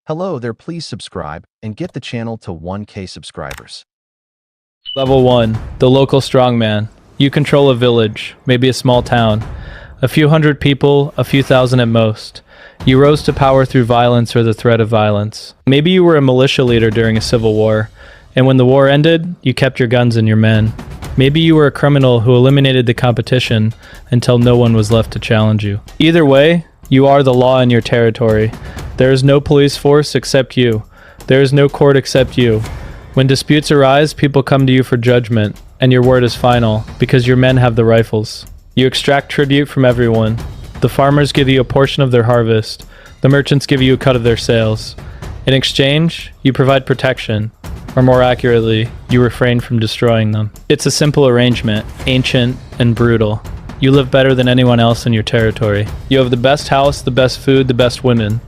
Hello there, please subscribe and get the channel to 1K subscribers. Level 1. The local strongman. You control a village, maybe a small town. A few hundred people, a few thousand at most. You rose to power through violence or the threat of violence. Maybe you were a militia leader during a civil war, and when the war ended, you kept your guns and your men. Maybe you were a criminal who eliminated the competition until no one was left to challenge you. Either way, you are the law in your territory. There is no police force except you. There is no court except you. When disputes arise, people come to you for judgment, and your word is final, because your men have the rifles. You extract tribute from everyone. The farmers give you a portion of their harvest. The merchants give you a cut of their sales. In exchange, you provide protection, or more accurately, you refrain from destroying them. It's a simple arrangement, ancient and brutal. You live better than anyone else in your territory. You have the best house, the best food, the best women.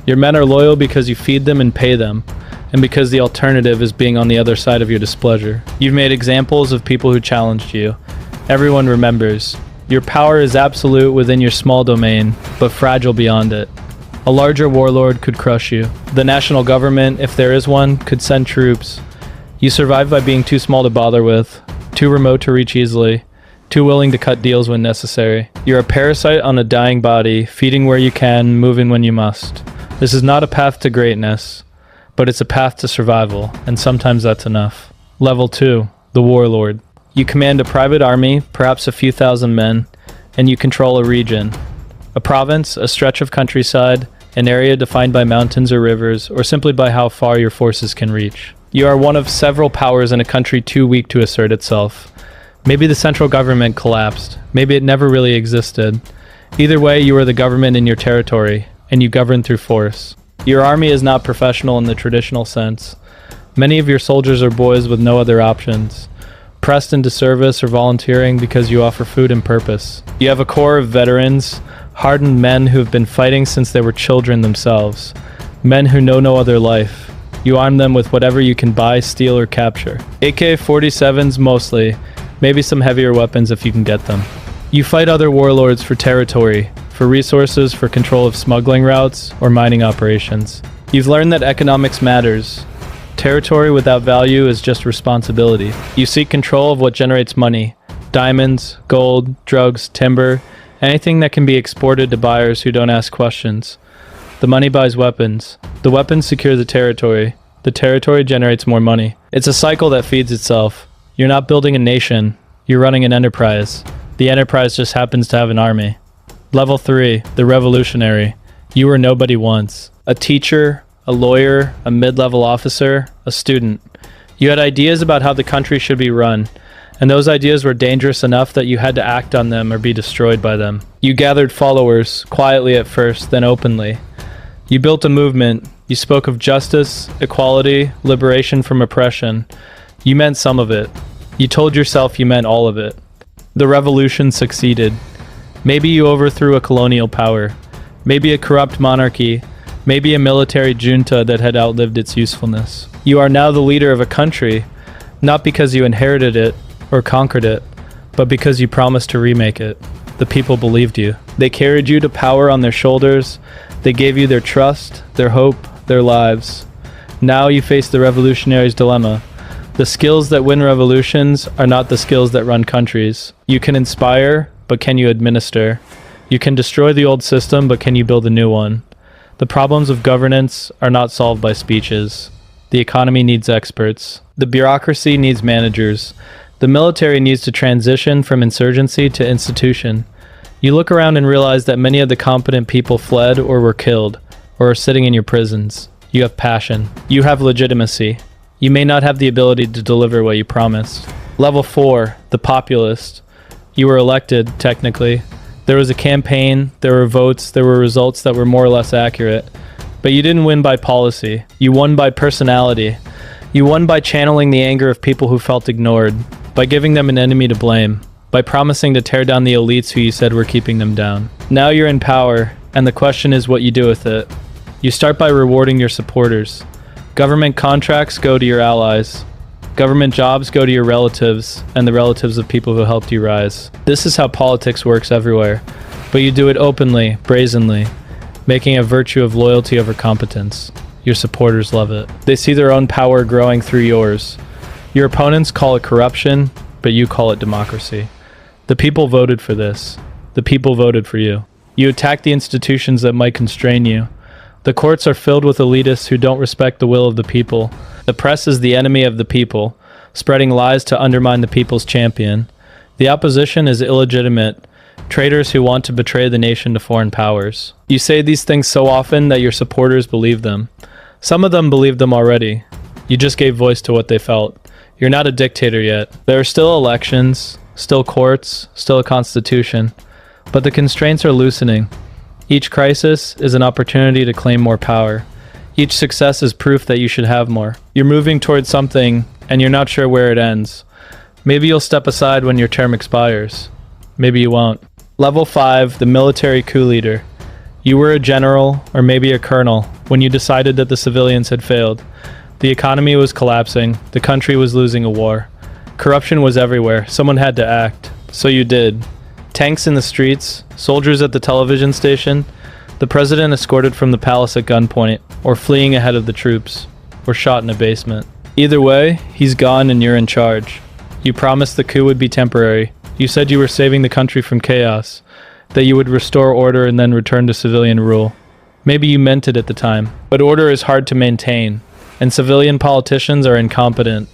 Your men are loyal because you feed them and pay them, and because the alternative is being on the other side of your displeasure. You've made examples of people who challenged you. Everyone remembers. Your power is absolute within your small domain, but fragile beyond it. A larger warlord could crush you. The national government, if there is one, could send troops. You survive by being too small to bother with, too remote to reach easily, too willing to cut deals when necessary. You're a parasite on a dying body, feeding where you can, moving when you must. This is not a path to greatness, but it's a path to survival, and sometimes that's enough. Level 2. The Warlord. You command a private army, perhaps a few thousand men, and you control a region. A province, a stretch of countryside, an area defined by mountains or rivers, or simply by how far your forces can reach. You are one of several powers in a country too weak to assert itself. Maybe the central government collapsed. Maybe it never really existed. Either way, you are the government in your territory, and you govern through force. Your army is not professional in the traditional sense. Many of your soldiers are boys with no other options, pressed into service or volunteering because you offer food and purpose. You have a core of veterans, hardened men who have been fighting since they were children themselves, men who know no other life. You arm them with whatever you can buy, steal, or capture. AK-47s mostly, maybe some heavier weapons if you can get them. You fight other warlords for territory, for resources, for control of smuggling routes or mining operations. You've learned that economics matters. Territory without value is just responsibility. You seek control of what generates money. Diamonds, gold, drugs, timber, anything that can be exported to buyers who don't ask questions. The money buys weapons. The weapons secure the territory. The territory generates more money. It's a cycle that feeds itself. You're not building a nation. You're running an enterprise. The enterprise just happens to have an army. Level 3. The Revolutionary. You were nobody once. A teacher, a lawyer, a mid-level officer, a student. You had ideas about how the country should be run, and those ideas were dangerous enough that you had to act on them or be destroyed by them. You gathered followers, quietly at first, then openly. You built a movement. You spoke of justice, equality, liberation from oppression. You meant some of it. You told yourself you meant all of it. The revolution succeeded. Maybe you overthrew a colonial power, maybe a corrupt monarchy, maybe a military junta that had outlived its usefulness. You are now the leader of a country, not because you inherited it or conquered it, but because you promised to remake it. The people believed you. They carried you to power on their shoulders. They gave you their trust, their hope, their lives. Now you face the revolutionary's dilemma. The skills that win revolutions are not the skills that run countries. You can inspire, but can you administer? You can destroy the old system, but can you build a new one? The problems of governance are not solved by speeches. The economy needs experts. The bureaucracy needs managers. The military needs to transition from insurgency to institution. You look around and realize that many of the competent people fled or were killed, or are sitting in your prisons. You have passion. You have legitimacy. You may not have the ability to deliver what you promised. Level 4. The Populist. You were elected, technically. There was a campaign, there were votes, there were results that were more or less accurate. But you didn't win by policy. You won by personality. You won by channeling the anger of people who felt ignored, by giving them an enemy to blame, by promising to tear down the elites who you said were keeping them down. Now you're in power, and the question is what you do with it. You start by rewarding your supporters. Government contracts go to your allies. Government jobs go to your relatives and the relatives of people who helped you rise. This is how politics works everywhere, but you do it openly, brazenly, making a virtue of loyalty over competence. Your supporters love it. They see their own power growing through yours. Your opponents call it corruption, but you call it democracy. The people voted for this. The people voted for you. You attack the institutions that might constrain you. The courts are filled with elitists who don't respect the will of the people. The press is the enemy of the people, spreading lies to undermine the people's champion. The opposition is illegitimate, traitors who want to betray the nation to foreign powers. You say these things so often that your supporters believe them. Some of them believe them already. You just gave voice to what they felt. You're not a dictator yet. There are still elections, still courts, still a constitution, but the constraints are loosening. Each crisis is an opportunity to claim more power. Each success is proof that you should have more. You're moving towards something, and you're not sure where it ends. Maybe you'll step aside when your term expires. Maybe you won't. Level 5, the military coup leader. You were a general, or maybe a colonel, when you decided that the civilians had failed. The economy was collapsing. The country was losing a war. Corruption was everywhere. Someone had to act. So you did. Tanks in the streets, soldiers at the television station, the president escorted from the palace at gunpoint, or fleeing ahead of the troops, or shot in a basement. Either way, he's gone and you're in charge. You promised the coup would be temporary. You said you were saving the country from chaos, that you would restore order and then return to civilian rule. Maybe you meant it at the time, but order is hard to maintain, and civilian politicians are incompetent,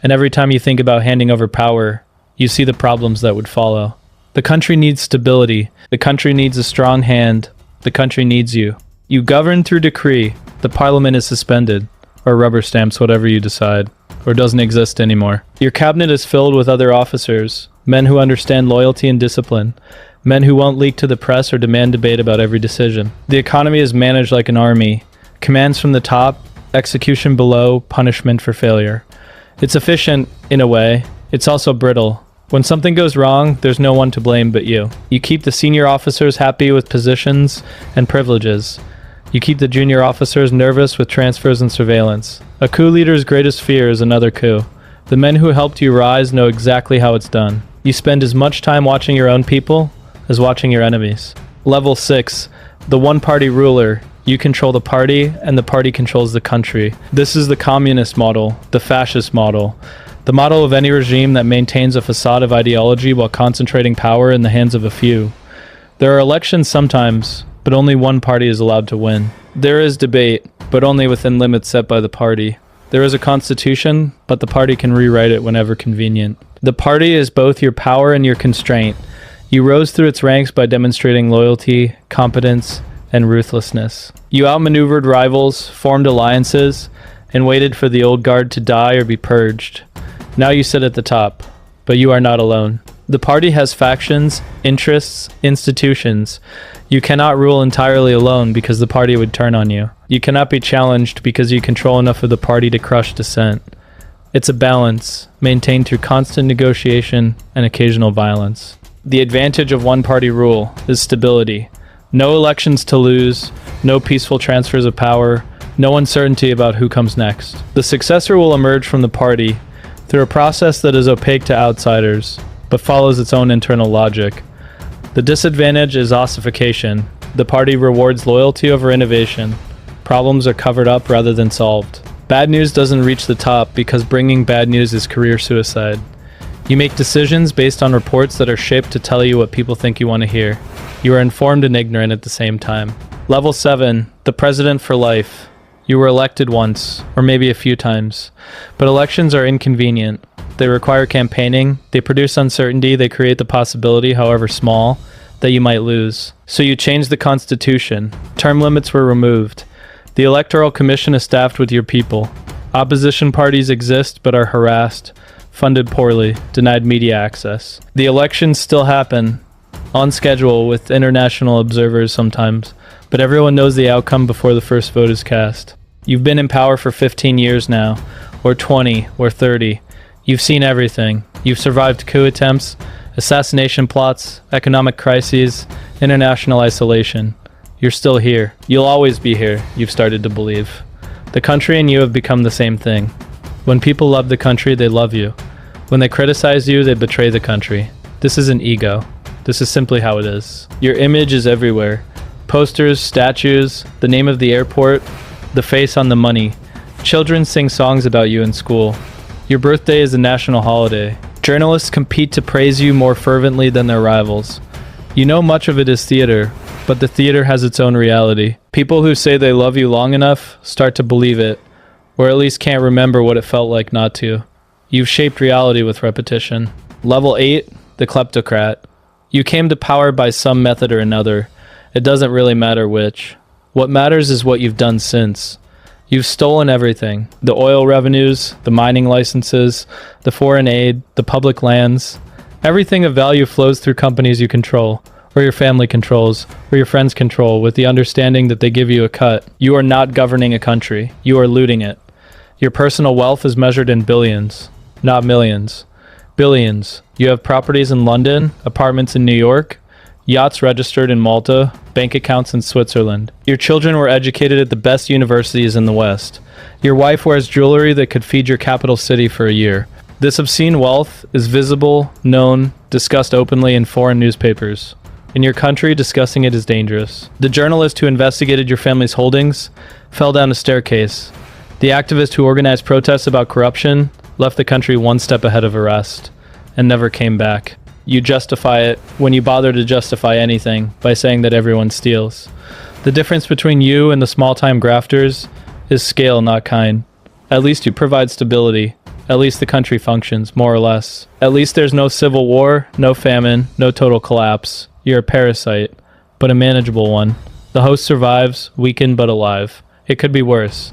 and every time you think about handing over power, you see the problems that would follow. The country needs stability. The country needs a strong hand. The country needs you. You govern through decree. The parliament is suspended, or rubber stamps whatever you decide, or doesn't exist anymore. Your cabinet is filled with other officers, men who understand loyalty and discipline, men who won't leak to the press or demand debate about every decision. The economy is managed like an army. Commands from the top, execution below, punishment for failure. It's efficient, in a way. It's also brittle. When something goes wrong, there's no one to blame but you. You keep the senior officers happy with positions and privileges. You keep the junior officers nervous with transfers and surveillance. A coup leader's greatest fear is another coup. The men who helped you rise know exactly how it's done. You spend as much time watching your own people as watching your enemies. Level 6, the one-party ruler. You control the party, and the party controls the country. This is the communist model, the fascist model. The model of any regime that maintains a facade of ideology while concentrating power in the hands of a few. There are elections sometimes, but only one party is allowed to win. There is debate, but only within limits set by the party. There is a constitution, but the party can rewrite it whenever convenient. The party is both your power and your constraint. You rose through its ranks by demonstrating loyalty, competence, and ruthlessness. You outmaneuvered rivals, formed alliances, and waited for the old guard to die or be purged. Now you sit at the top, but you are not alone. The party has factions, interests, institutions. You cannot rule entirely alone because the party would turn on you. You cannot be challenged because you control enough of the party to crush dissent. It's a balance, maintained through constant negotiation and occasional violence. The advantage of one-party rule is stability. No elections to lose, no peaceful transfers of power, no uncertainty about who comes next. The successor will emerge from the party through a process that is opaque to outsiders, but follows its own internal logic. The disadvantage is ossification. The party rewards loyalty over innovation. Problems are covered up rather than solved. Bad news doesn't reach the top because bringing bad news is career suicide. You make decisions based on reports that are shaped to tell you what people think you want to hear. You are informed and ignorant at the same time. Level 7, the president for life. You were elected once, or maybe a few times, but elections are inconvenient. They require campaigning, they produce uncertainty, they create the possibility, however small, that you might lose. So you changed the constitution. Term limits were removed. The Electoral Commission is staffed with your people. Opposition parties exist but are harassed, funded poorly, denied media access. The elections still happen, on schedule with international observers sometimes, but everyone knows the outcome before the first vote is cast. You've been in power for 15 years now, or 20, or 30. You've seen everything. You've survived coup attempts, assassination plots, economic crises, international isolation. You're still here. You'll always be here, you've started to believe. The country and you have become the same thing. When people love the country, they love you. When they criticize you, they betray the country. This isn't ego. This is simply how it is. Your image is everywhere. Posters, statues, the name of the airport, the face on the money. Children sing songs about you in school. Your birthday is a national holiday. Journalists compete to praise you more fervently than their rivals. You know much of it is theater, but the theater has its own reality. People who say they love you long enough start to believe it, or at least can't remember what it felt like not to. You've shaped reality with repetition. Level 8, the kleptocrat. You came to power by some method or another. It doesn't really matter which. What matters is what you've done since. You've stolen everything. The oil revenues, the mining licenses, the foreign aid, the public lands. Everything of value flows through companies you control, or your family controls, or your friends control, with the understanding that they give you a cut. You are not governing a country. You are looting it. Your personal wealth is measured in billions, not millions. Billions. You have properties in London, apartments in New York, yachts registered in Malta, bank accounts in Switzerland. Your children were educated at the best universities in the West. Your wife wears jewelry that could feed your capital city for a year. This obscene wealth is visible, known, discussed openly in foreign newspapers. In your country, discussing it is dangerous. The journalist who investigated your family's holdings fell down a staircase. The activist who organized protests about corruption left the country one step ahead of arrest and never came back. You justify it when you bother to justify anything by saying that everyone steals. The difference between you and the small-time grafters is scale, not kind. At least you provide stability. At least the country functions, more or less. At least there's no civil war, no famine, no total collapse. You're a parasite, but a manageable one. The host survives, weakened but alive. It could be worse.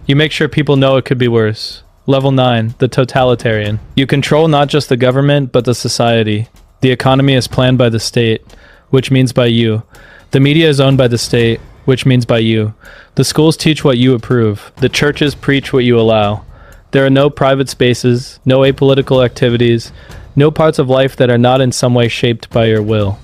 You make sure people know it could be worse. Level 9, the totalitarian. You control not just the government, but the society. The economy is planned by the state, which means by you. The media is owned by the state, which means by you. The schools teach what you approve. The churches preach what you allow. There are no private spaces, no apolitical activities, no parts of life that are not in some way shaped by your will.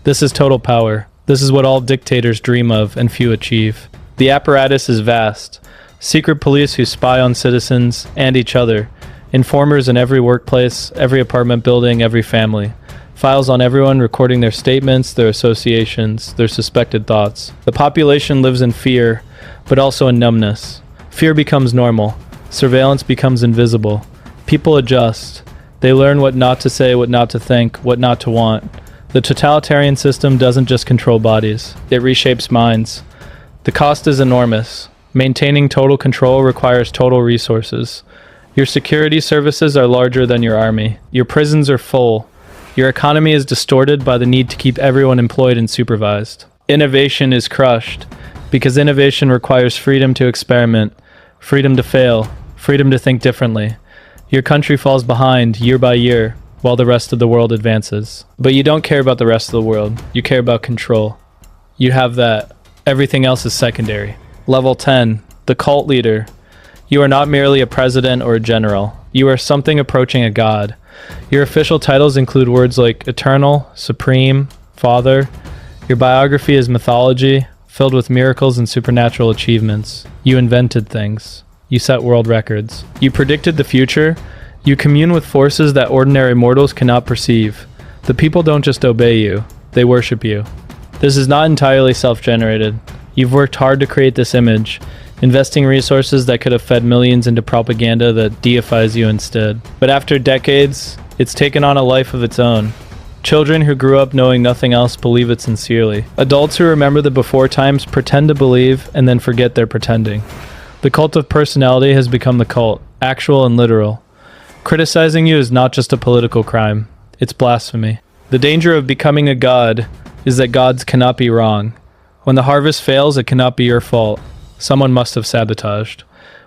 This is total power. This is what all dictators dream of and few achieve. The apparatus is vast. Secret police who spy on citizens and each other. Informers in every workplace, every apartment building, every family. Files on everyone recording their statements, their associations, their suspected thoughts. The population lives in fear, but also in numbness. Fear becomes normal. Surveillance becomes invisible. People adjust. They learn what not to say, what not to think, what not to want. The totalitarian system doesn't just control bodies. It reshapes minds. The cost is enormous. Maintaining total control requires total resources. Your security services are larger than your army. Your prisons are full. Your economy is distorted by the need to keep everyone employed and supervised. Innovation is crushed because innovation requires freedom to experiment, freedom to fail, freedom to think differently. Your country falls behind year by year while the rest of the world advances. But you don't care about the rest of the world. You care about control. You have that. Everything else is secondary. Level 10, the cult leader. You are not merely a president or a general. You are something approaching a god. Your official titles include words like eternal, supreme, father. Your biography is mythology, filled with miracles and supernatural achievements. You invented things. You set world records. You predicted the future. You commune with forces that ordinary mortals cannot perceive. The people don't just obey you, they worship you. This is not entirely self-generated. You've worked hard to create this image, investing resources that could have fed millions into propaganda that deifies you instead. But after decades, it's taken on a life of its own. Children who grew up knowing nothing else believe it sincerely. Adults who remember the before times pretend to believe and then forget they're pretending. The cult of personality has become the cult, actual and literal. Criticizing you is not just a political crime, it's blasphemy. The danger of becoming a god is that gods cannot be wrong. When the harvest fails, it cannot be your fault. Someone must have sabotaged.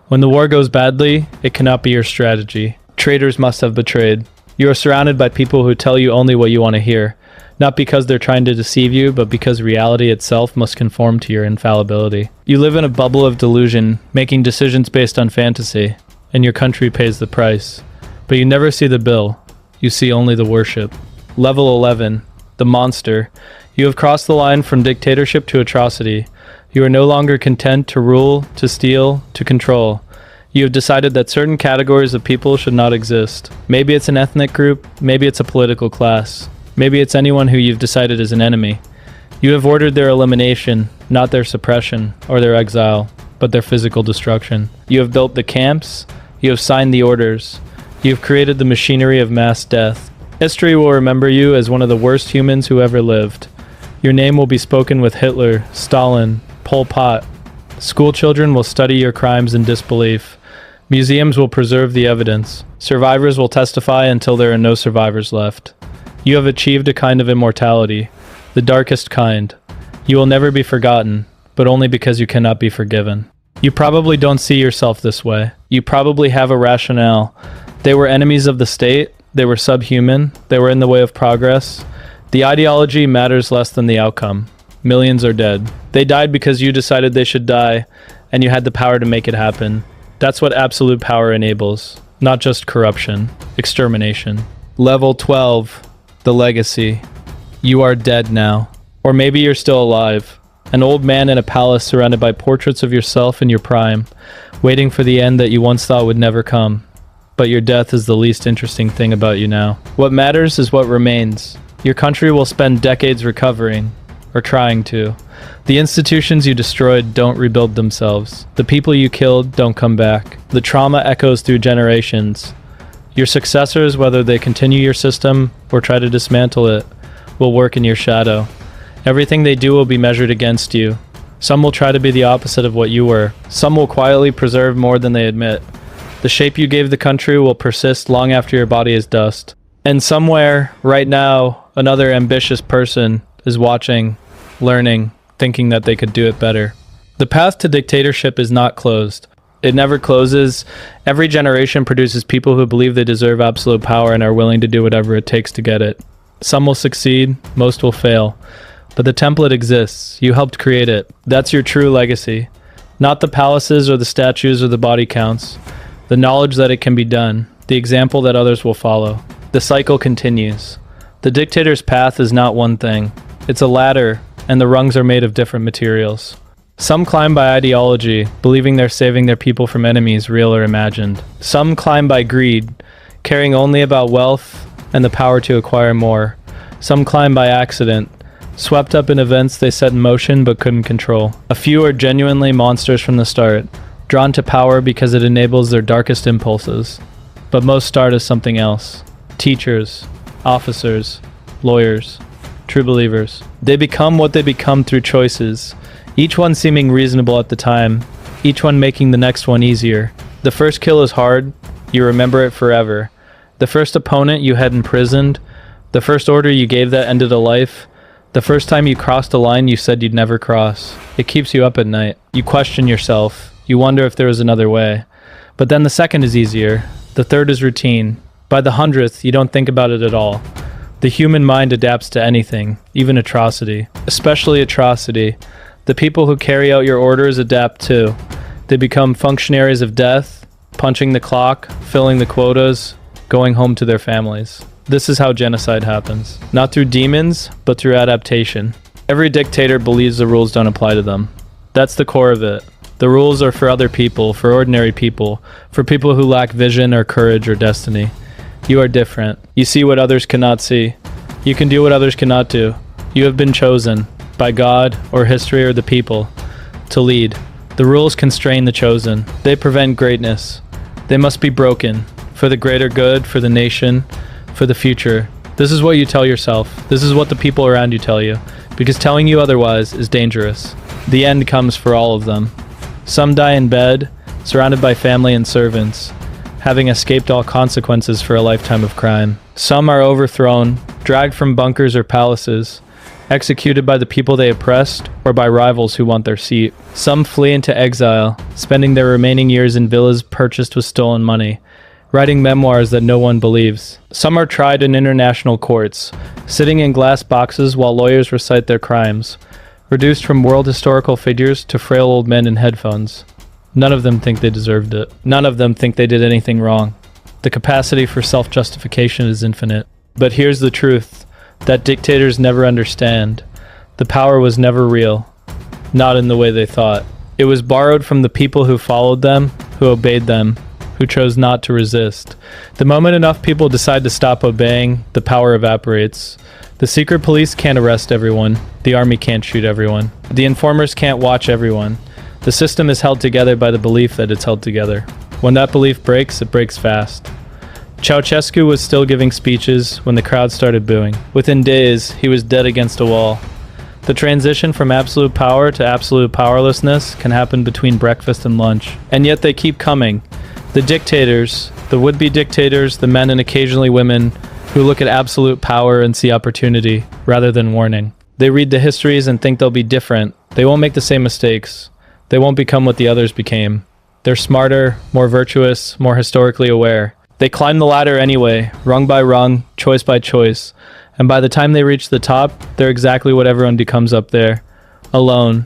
When the war goes badly, it cannot be your strategy. Traitors must have betrayed. You are surrounded by people who tell you only what you want to hear, not because they're trying to deceive you, but because reality itself must conform to your infallibility. You live in a bubble of delusion, making decisions based on fantasy, and your country pays the price. But you never see the bill. You see only the worship. Level 11, the monster. You have crossed the line from dictatorship to atrocity. You are no longer content to rule, to steal, to control. You have decided that certain categories of people should not exist. Maybe it's an ethnic group, maybe it's a political class, maybe it's anyone who you've decided is an enemy. You have ordered their elimination, not their suppression or their exile. but their physical destruction. You have built the camps, you have signed the orders, you have created the machinery of mass death. History will remember you as one of the worst humans who ever lived. Your name will be spoken with Hitler, Stalin, Pol Pot. School children will study your crimes in disbelief. Museums will preserve the evidence. Survivors will testify until there are no survivors left. You have achieved a kind of immortality, the darkest kind. You will never be forgotten, but only because you cannot be forgiven. You probably don't see yourself this way. You probably have a rationale. They were enemies of the state. They were subhuman. They were in the way of progress. The ideology matters less than the outcome. Millions are dead. They died because you decided they should die, and you had the power to make it happen. That's what absolute power enables, not just corruption, extermination. Level 12, the legacy. You are dead now. Or maybe you're still alive. An old man in a palace surrounded by portraits of yourself in your prime, waiting for the end that you once thought would never come. But your death is the least interesting thing about you now. What matters is what remains. Your country will spend decades recovering, or trying to. The institutions you destroyed don't rebuild themselves. The people you killed don't come back. The trauma echoes through generations. Your successors, whether they continue your system or try to dismantle it, will work in your shadow. Everything they do will be measured against you. Some will try to be the opposite of what you were. Some will quietly preserve more than they admit. The shape you gave the country will persist long after your body is dust. And somewhere, right now, another ambitious person is watching, learning, thinking that they could do it better. The path to dictatorship is not closed. It never closes. Every generation produces people who believe they deserve absolute power and are willing to do whatever it takes to get it. Some will succeed, most will fail. But the template exists. You helped create it. That's your true legacy. Not the palaces or the statues or the body counts. The knowledge that it can be done. The example that others will follow. The cycle continues. The dictator's path is not one thing. It's a ladder, and the rungs are made of different materials. Some climb by ideology, believing they're saving their people from enemies, real or imagined. Some climb by greed, caring only about wealth and the power to acquire more. Some climb by accident, swept up in events they set in motion but couldn't control. A few are genuinely monsters from the start, drawn to power because it enables their darkest impulses. But most start as something else. Teachers, officers, lawyers, true believers. They become what they become through choices, each one seeming reasonable at the time, each one making the next one easier. The first kill is hard, you remember it forever. The first opponent you had imprisoned, the first order you gave that ended a life, the first time you crossed a line you said you'd never cross. It keeps you up at night. You question yourself. You wonder if there was another way. But then the second is easier. The third is routine. By the 100th, you don't think about it at all. The human mind adapts to anything, even atrocity. Especially atrocity. The people who carry out your orders adapt too. They become functionaries of death, punching the clock, filling the quotas, going home to their families. This is how genocide happens. Not through demons, but through adaptation. Every dictator believes the rules don't apply to them. That's the core of it. The rules are for other people, for ordinary people, for people who lack vision or courage or destiny. You are different. You see what others cannot see. You can do what others cannot do. You have been chosen, by God or history or the people, to lead. The rules constrain the chosen. They prevent greatness. They must be broken, for the greater good, for the nation, for the future. This is what you tell yourself. This is what the people around you tell you, because telling you otherwise is dangerous. The end comes for all of them. Some die in bed, surrounded by family and servants, having escaped all consequences for a lifetime of crime. Some are overthrown, dragged from bunkers or palaces, executed by the people they oppressed or by rivals who want their seat. Some flee into exile, spending their remaining years in villas purchased with stolen money, writing memoirs that no one believes. Some are tried in international courts, sitting in glass boxes while lawyers recite their crimes, reduced from world historical figures to frail old men in headphones. None of them think they deserved it. None of them think they did anything wrong. The capacity for self-justification is infinite. But here's the truth, that dictators never understand. The power was never real, not in the way they thought. It was borrowed from the people who followed them, who obeyed them, who chose not to resist. The moment enough people decide to stop obeying, the power evaporates. The secret police can't arrest everyone. The army can't shoot everyone. The informers can't watch everyone. The system is held together by the belief that it's held together. When that belief breaks, it breaks fast. Ceausescu was still giving speeches when the crowd started booing. Within days, he was dead against a wall. The transition from absolute power to absolute powerlessness can happen between breakfast and lunch. And yet they keep coming. The dictators, the would-be dictators, the men and occasionally women who look at absolute power and see opportunity rather than warning. They read the histories and think they'll be different. They won't make the same mistakes. They won't become what the others became. They're smarter, more virtuous, more historically aware. They climb the ladder anyway, rung by rung, choice by choice. And by the time they reach the top, they're exactly what everyone becomes up there. Alone,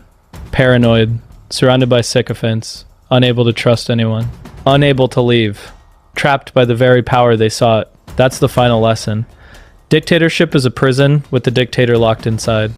paranoid, surrounded by sycophants, unable to trust anyone, unable to leave, trapped by the very power they sought. That's the final lesson. Dictatorship is a prison with the dictator locked inside.